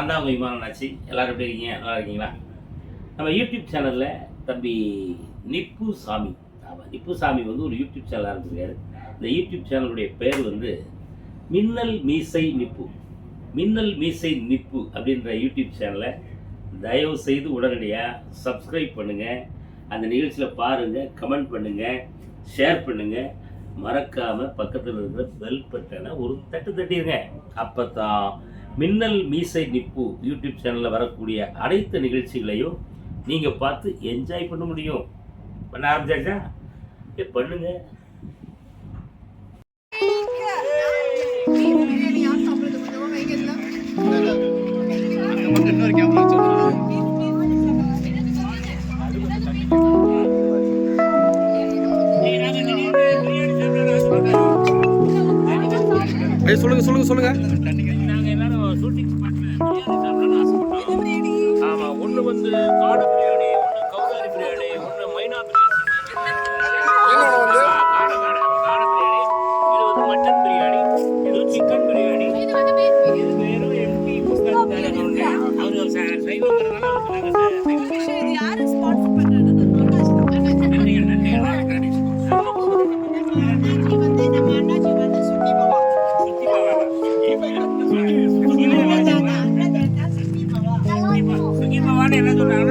நான் தான் உங்கள் விமானம்னாச்சு. எல்லோரும் எப்படி இருக்கீங்க? நல்லா இருக்கீங்களா? நம்ம யூடியூப் சேனலில் தம்பி நிப்பு சாமி, ஆமாம், நிப்பு சாமி வந்து ஒரு யூடியூப் சேனல் ஆரம்பிச்சிருக்காரு. இந்த யூடியூப் சேனலுடைய பேர் வந்து மின்னல் மீசை நிப்பு. மின்னல் மீசை நிப்பு அப்படின்ற யூடியூப் சேனலை தயவு செய்து உடனடியாக சப்ஸ்கிரைப் பண்ணுங்கள். அந்த நிகழ்ச்சியில் பாருங்கள், கமெண்ட் பண்ணுங்கள், ஷேர் பண்ணுங்கள். மறக்காமல் பக்கத்தில் இருக்கிற பெல் பட்டனை ஒரு தட்டு தட்டிடுங்க. அப்போ தான் மின்னல் மீசை நிப்பு யூடியூப் சேனலில் வரக்கூடிய அனைத்து நிகழ்ச்சிகளையும் நீங்கள் பார்த்து என்ஜாய் பண்ண முடியும். பண்ண ஆரம்பிச்சாச்சா? பண்ணுங்க. சொல்லுங்க சொல்லுங்க சொல்லுங்க. நாங்க எல்லாரும் ஷூட்டிங் ஸ்பாட்ல பிரியாணி சாப்பிடணும்னு ஆசைப்பட்டோம். ஆமா, ஒண்ணு வந்து காடை பிரியாணி, ஒண்ணு கௌதாரி பிரியாணி, ஒண்ணு மைனா பிரியாணி. காடை பிரியாணி, இது வந்து மட்டன் பிரியாணி, இது சிக்கன் பிரியாணி, இது வெறும் எம்டி புஸ்தகம் தானே. அவரு சைவங்கிறதுனால அவருக்கு நாங்க யாரு ஸ்பான்சர் பண்றாங்க? என்ன சொல்றாங்க?